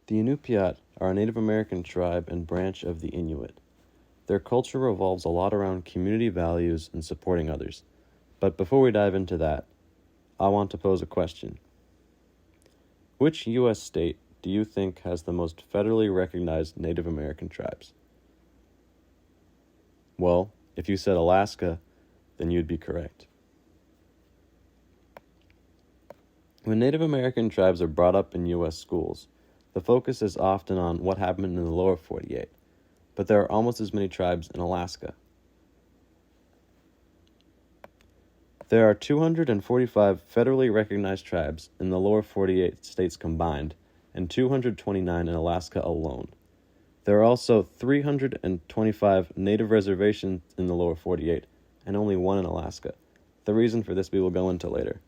The Inupiat are a Native American tribe and branch of the Inuit. Their culture revolves a lot around community values and supporting others. But before we dive into that, I want to pose a question. Which U.S. state do you think has the most federally recognized Native American tribes? Well, if you said Alaska, then you'd be correct. When Native American tribes are brought up in U.S. schools, the focus is often on what happened in the lower 48, but there are almost as many tribes in Alaska. There are 245 federally recognized tribes in the lower 48 states combined, and 229 in Alaska alone. There are also 325 native reservations in the lower 48, and only one in Alaska. The reason for this we will go into later.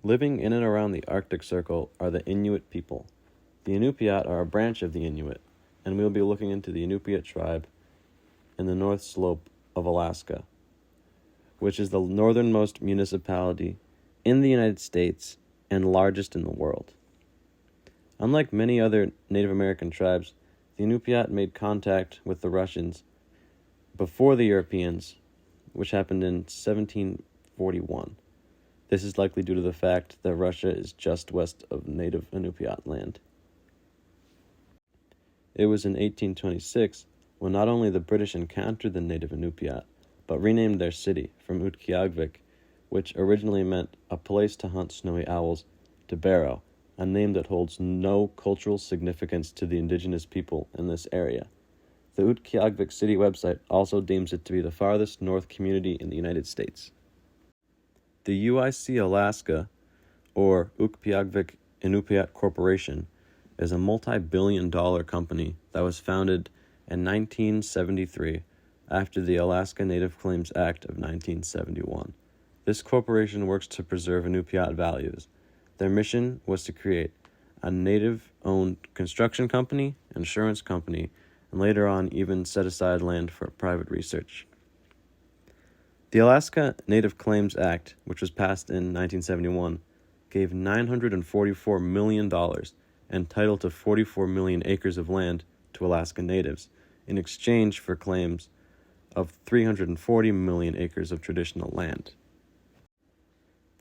Living in and around the Arctic Circle are the Inuit people. The Inupiat are a branch of the Inuit, and we will be looking into the Inupiat tribe in the North Slope of Alaska, which is the northernmost municipality in the United States and largest in the world. Unlike many other Native American tribes, the Inupiat made contact with the Russians before the Europeans, which happened in 1741. This is likely due to the fact that Russia is just west of native Inupiat land. It was in 1826 when not only the British encountered the native Inupiat, but renamed their city from Utqiagvik, which originally meant a place to hunt snowy owls, to Barrow, a name that holds no cultural significance to the indigenous people in this area. The Utqiagvik city website also deems it to be the farthest north community in the United States. The UIC Alaska, or Utqiagvik Inupiat Corporation, is a multi-billion-dollar company that was founded in 1973 after the Alaska Native Claims Act of 1971. This corporation works to preserve Inupiat values. Their mission was to create a native-owned construction company, insurance company, and later on even set aside land for private research. The Alaska Native Claims Act, which was passed in 1971, gave $944 million and title to 44 million acres of land to Alaska natives in exchange for claims of 340 million acres of traditional land.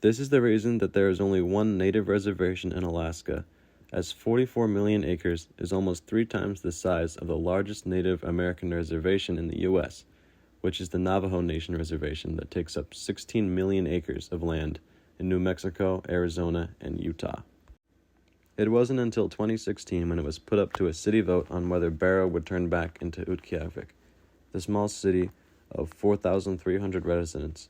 This is the reason that there is only one native reservation in Alaska, as 44 million acres is almost 3 times the size of the largest Native American reservation in the U.S., which is the Navajo Nation Reservation that takes up 16 million acres of land in New Mexico, Arizona, and Utah. It wasn't until 2016 when it was put up to a city vote on whether Barrow would turn back into Utqiagvik. The small city of 4,300 residents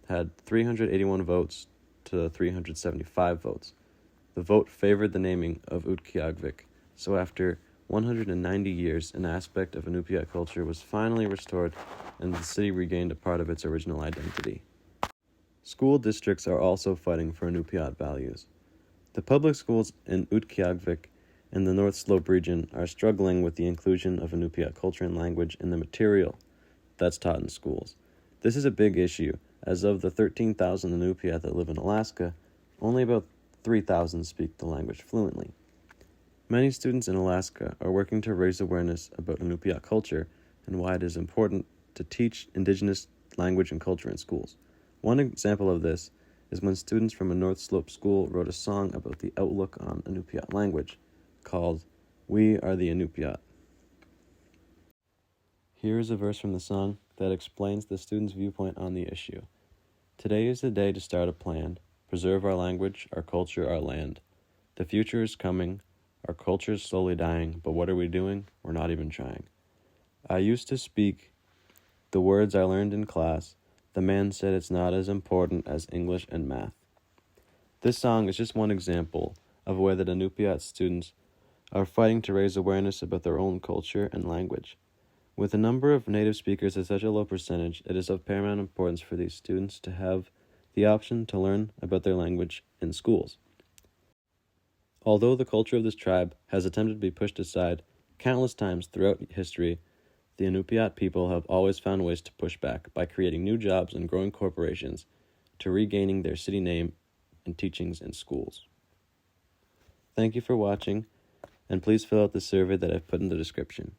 had 381 votes to 375 votes. The vote favored the naming of Utqiagvik, so after 190 years, an aspect of Inupiat culture was finally restored and the city regained a part of its original identity. School districts are also fighting for Inupiat values. The public schools in Utqiagvik and the North Slope region are struggling with the inclusion of Inupiat culture and language in the material that's taught in schools. This is a big issue, as of the 13,000 Inupiat that live in Alaska, only about 3,000 speak the language fluently. Many students in Alaska are working to raise awareness about Inupiat culture and why it is important to teach indigenous language and culture in schools. One example of this is when students from a North Slope school wrote a song about the outlook on Inupiat language, called "We Are the Inupiat." Here is a verse from the song that explains the students' viewpoint on the issue. Today is the day to start a plan, preserve our language, our culture, our land. The future is coming, our culture is slowly dying, but what are we doing? We're not even trying. I used to speak the words I learned in class. The man said it's not as important as English and math. This song is just one example of a way that Inupiat students are fighting to raise awareness about their own culture and language. With the number of native speakers at such a low percentage, it is of paramount importance for these students to have the option to learn about their language in schools. Although the culture of this tribe has attempted to be pushed aside countless times throughout history, the Inupiat people have always found ways to push back by creating new jobs and growing corporations to regaining their city name and teachings in schools. Thank you for watching, and please fill out the survey that I've put in the description.